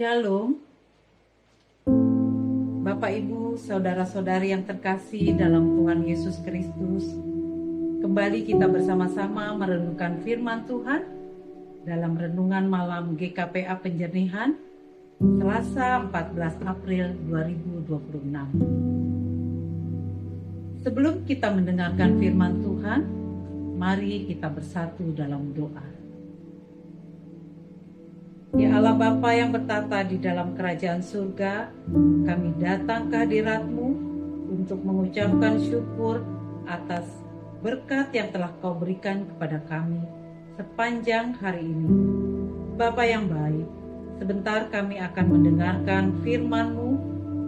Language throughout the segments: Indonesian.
Shalom, Bapak Ibu, Saudara-saudari yang terkasih dalam Tuhan Yesus Kristus. Kembali kita bersama-sama merenungkan firman Tuhan dalam renungan malam GKPA Penjernihan, Selasa 14 April 2026. Sebelum kita mendengarkan firman Tuhan, mari kita bersatu dalam doa. Ya Allah Bapa yang bertata di dalam kerajaan surga, kami datang ke hadirat-Mu untuk mengucapkan syukur atas berkat yang telah Kau berikan kepada kami sepanjang hari ini. Bapa yang baik, sebentar kami akan mendengarkan firman-Mu.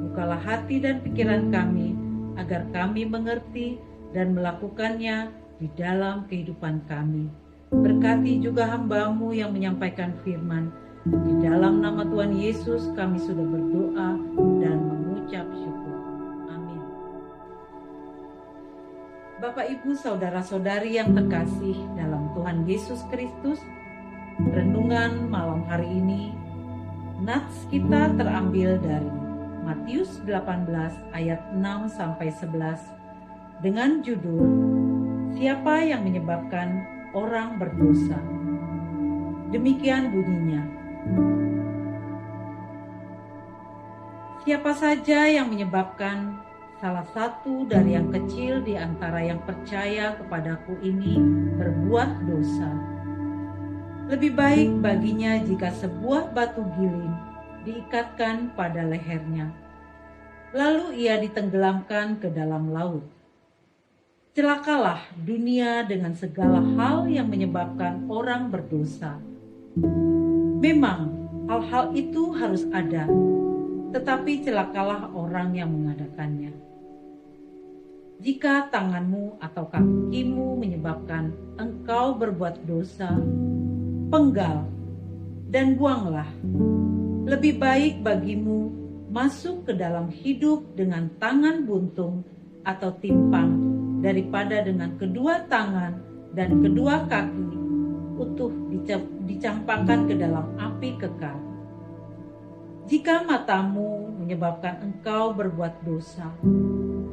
Bukalah hati dan pikiran kami agar kami mengerti dan melakukannya di dalam kehidupan kami. Berkati juga hamba-Mu yang menyampaikan firman. Di dalam nama Tuhan Yesus kami sudah berdoa dan mengucap syukur. Amin. Bapak Ibu Saudara-saudari yang terkasih dalam Tuhan Yesus Kristus, renungan malam hari ini, nats kita terambil dari Matius 18 ayat 6-11 dengan judul Siapa yang menyebabkan orang berdosa? Demikian bunyinya. Siapa saja yang menyebabkan salah satu dari yang kecil di antara yang percaya kepadaku ini berbuat dosa, lebih baik baginya jika sebuah batu giling diikatkan pada lehernya, lalu ia ditenggelamkan ke dalam laut. Celakalah dunia dengan segala hal yang menyebabkan orang berdosa. Memang hal-hal itu harus ada, tetapi celakalah orang yang mengadakannya. Jika tanganmu atau kakimu menyebabkan engkau berbuat dosa, penggal dan buanglah. Lebih baik bagimu masuk ke dalam hidup dengan tangan buntung atau timpang daripada dengan kedua tangan dan kedua kaki utuh dicampakkan ke dalam api kekal. Jika matamu menyebabkan engkau berbuat dosa,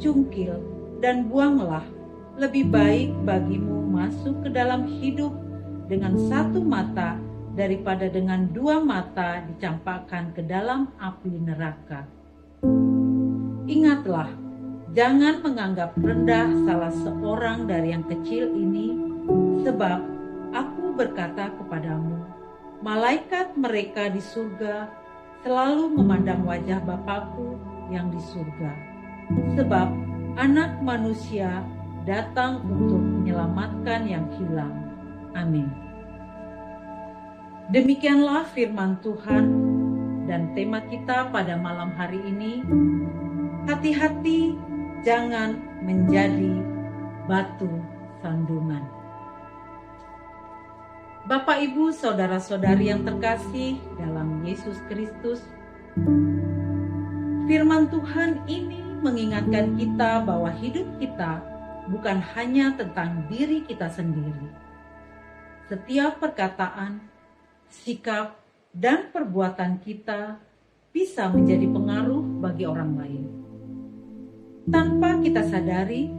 cungkil dan buanglah. Lebih baik bagimu masuk ke dalam hidup dengan satu mata daripada dengan dua mata dicampakkan ke dalam api neraka. Ingatlah, jangan menganggap rendah salah seorang dari yang kecil ini, sebab Aku berkata kepadamu, malaikat mereka di surga selalu memandang wajah Bapakku yang di surga. Sebab Anak Manusia datang untuk menyelamatkan yang hilang. Amin. Demikianlah firman Tuhan dan tema kita pada malam hari ini, hati-hati jangan menjadi batu sandungan. Bapak, Ibu, Saudara-saudari yang terkasih dalam Yesus Kristus, firman Tuhan ini mengingatkan kita bahwa hidup kita bukan hanya tentang diri kita sendiri. Setiap perkataan, sikap, dan perbuatan kita bisa menjadi pengaruh bagi orang lain. Tanpa kita sadari,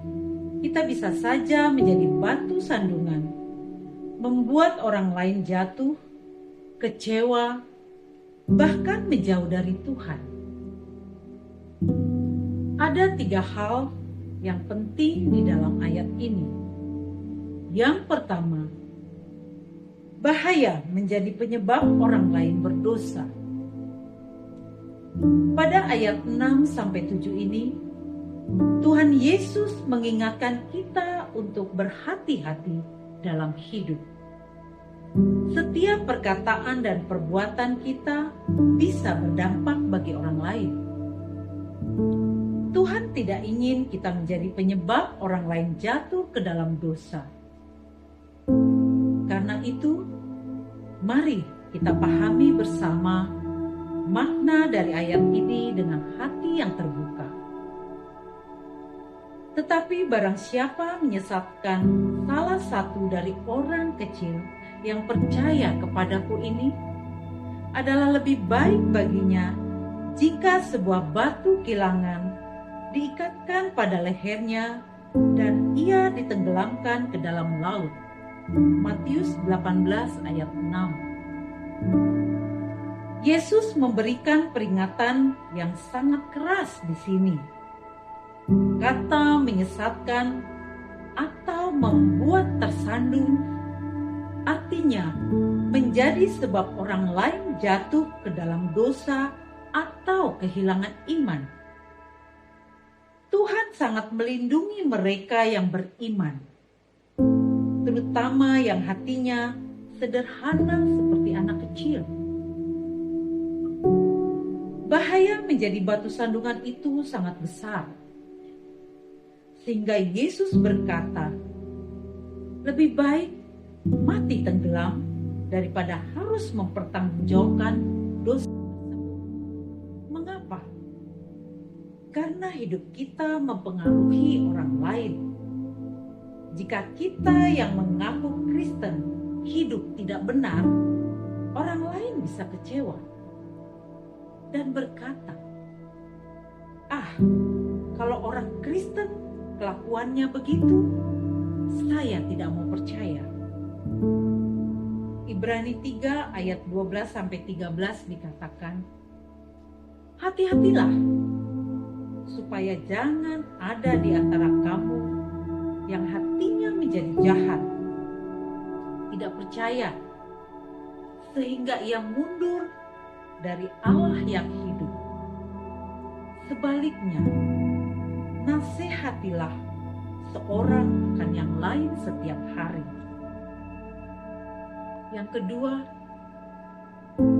kita bisa saja menjadi batu sandungan, membuat orang lain jatuh, kecewa, bahkan menjauh dari Tuhan. Ada 3 hal yang penting di dalam ayat ini. Yang pertama, bahaya menjadi penyebab orang lain berdosa. Pada ayat 6-7 ini, Tuhan Yesus mengingatkan kita untuk berhati-hati dalam hidup. Setiap perkataan dan perbuatan kita bisa berdampak bagi orang lain. Tuhan tidak ingin kita menjadi penyebab orang lain jatuh ke dalam dosa. Karena itu, mari kita pahami bersama makna dari ayat ini dengan hati yang terbuka. Tetapi barang siapa menyesatkan salah satu dari orang kecil yang percaya kepadaku ini, adalah lebih baik baginya jika sebuah batu kilangan diikatkan pada lehernya dan ia ditenggelamkan ke dalam laut. Matius 18 ayat 6. Yesus memberikan peringatan yang sangat keras di sini. Kata menyesatkan atau membuat tersandung artinya menjadi sebab orang lain jatuh ke dalam dosa atau kehilangan iman. Tuhan sangat melindungi mereka yang beriman, terutama yang hatinya sederhana seperti anak kecil. Bahaya menjadi batu sandungan itu sangat besar, sehingga Yesus berkata, lebih baik mati tenggelam daripada harus mempertanggungjawabkan dosa tersebut. Mengapa? Karena hidup kita mempengaruhi orang lain. Jika kita yang mengaku Kristen hidup tidak benar, orang lain bisa kecewa dan berkata, kalau orang Kristen kelakuannya begitu, saya tidak mau percaya. Ibrani 3 ayat 12-13 dikatakan, hati-hatilah supaya jangan ada di antara kamu yang hatinya menjadi jahat, tidak percaya, sehingga ia mundur dari Allah yang hidup. Sebaliknya, nasihatilah seorang akan yang lain setiap hari. Yang kedua,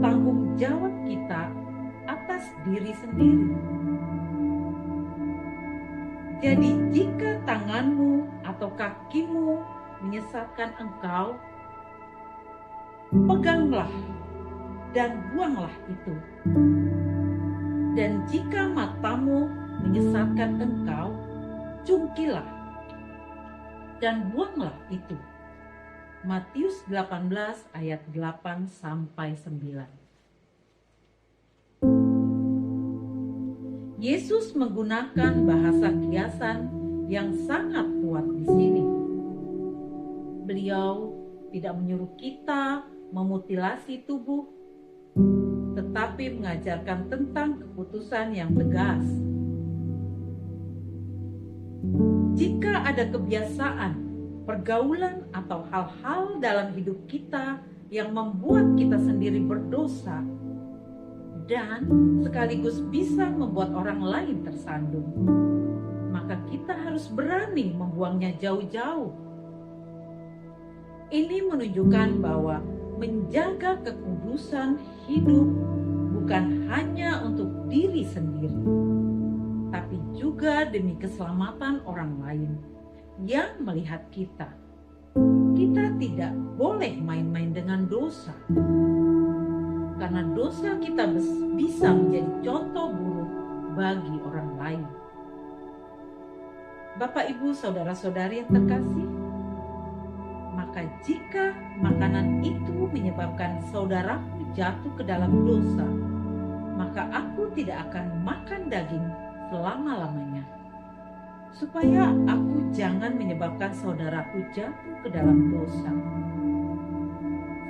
tanggung jawab kita atas diri sendiri. Jadi jika tanganmu atau kakimu menyesatkan engkau, peganglah dan buanglah itu. Dan jika matamu menyesatkan engkau, cungkilah dan buanglah itu. Matius 18 ayat 8-9. Yesus menggunakan bahasa kiasan yang sangat kuat di sini. Beliau tidak menyuruh kita memutilasi tubuh, tetapi mengajarkan tentang keputusan yang tegas. Jika ada kebiasaan, pergaulan, atau hal-hal dalam hidup kita yang membuat kita sendiri berdosa dan sekaligus bisa membuat orang lain tersandung, maka kita harus berani membuangnya jauh-jauh. Ini menunjukkan bahwa menjaga kekudusan hidup bukan hanya untuk diri sendiri, tapi juga demi keselamatan orang lain yang melihat kita. Kita tidak boleh main-main dengan dosa, karena dosa kita bisa menjadi contoh buruk bagi orang lain. Bapak, Ibu, saudara-saudari yang terkasih, maka jika makanan itu menyebabkan saudaraku jatuh ke dalam dosa, maka aku tidak akan makan daging selama-lamanya, supaya aku jangan menyebabkan saudaraku jatuh ke dalam dosa.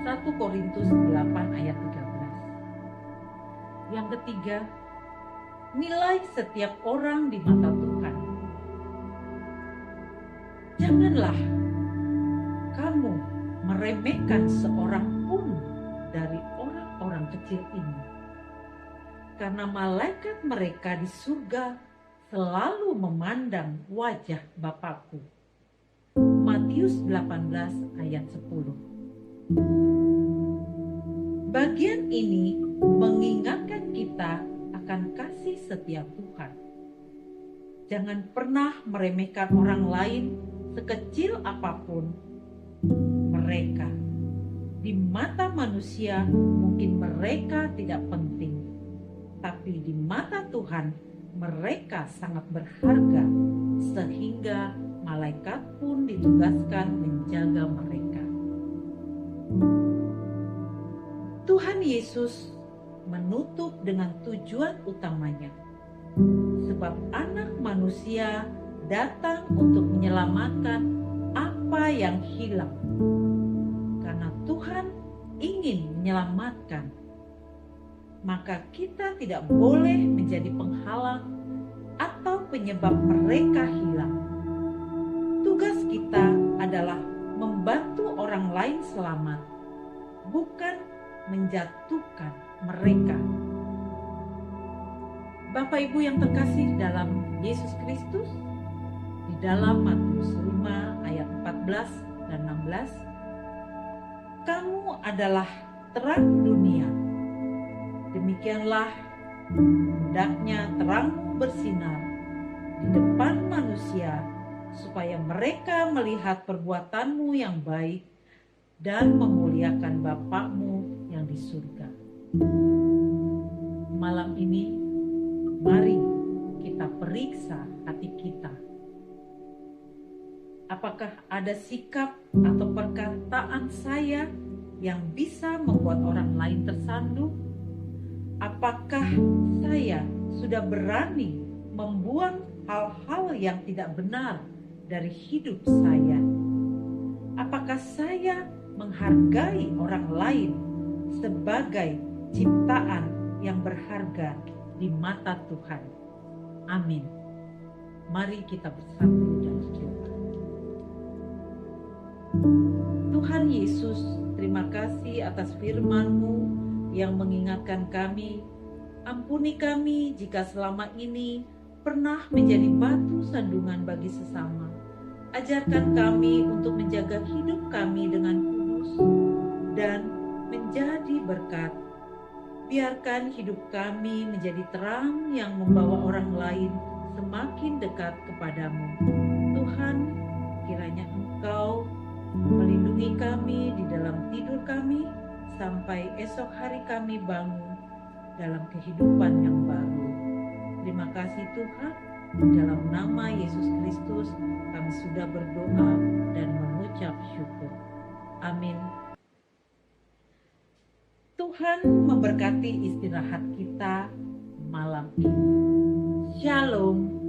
1 Korintus 8 ayat 13. Yang ketiga, nilai setiap orang di mata Tuhan. Janganlah kamu meremehkan seorang pun dari orang-orang kecil ini, karena malaikat mereka di surga selalu memandang wajah Bapakku. Matius 18 ayat 10. Bagian ini mengingatkan kita akan kasih setia Tuhan. Jangan pernah meremehkan orang lain sekecil apapun mereka. Di mata manusia mungkin mereka tidak penting, tapi di mata Tuhan mereka sangat berharga, sehingga malaikat pun ditugaskan menjaga mereka. Tuhan Yesus menutup dengan tujuan utamanya, sebab Anak Manusia datang untuk menyelamatkan apa yang hilang. Karena Tuhan ingin menyelamatkan, maka kita tidak boleh menjadi penghalang atau penyebab mereka hilang. Tugas kita adalah membantu orang lain selamat, bukan menjatuhkan mereka. Bapak Ibu yang terkasih dalam Yesus Kristus, di dalam Matius 5 ayat 14 dan 16, kamu adalah terang dunia. Demikianlah hendaknya terangmu bersinar di depan manusia, supaya mereka melihat perbuatanmu yang baik dan memuliakan Bapa-Mu yang di surga. Malam ini, mari kita periksa hati kita. Apakah ada sikap atau perkataan saya yang bisa membuat orang lain tersandung? Apakah saya sudah berani membuang hal-hal yang tidak benar dari hidup saya? Apakah saya menghargai orang lain sebagai ciptaan yang berharga di mata Tuhan? Amin. Mari kita bersatu dalam doa. Tuhan Yesus, terima kasih atas firman-Mu yang mengingatkan kami. Ampuni kami jika selama ini pernah menjadi batu sandungan bagi sesama. Ajarkan kami untuk menjaga hidup kami dengan kudus dan menjadi berkat. Biarkan hidup kami menjadi terang yang membawa orang lain semakin dekat kepadamu. Tuhan, kiranya Engkau melindungi kami di dalam tidur kami, sampai esok hari kami bangun dalam kehidupan yang baru. Terima kasih Tuhan, dalam nama Yesus Kristus kami sudah berdoa dan mengucap syukur. Amin. Tuhan memberkati istirahat kita malam ini. Shalom.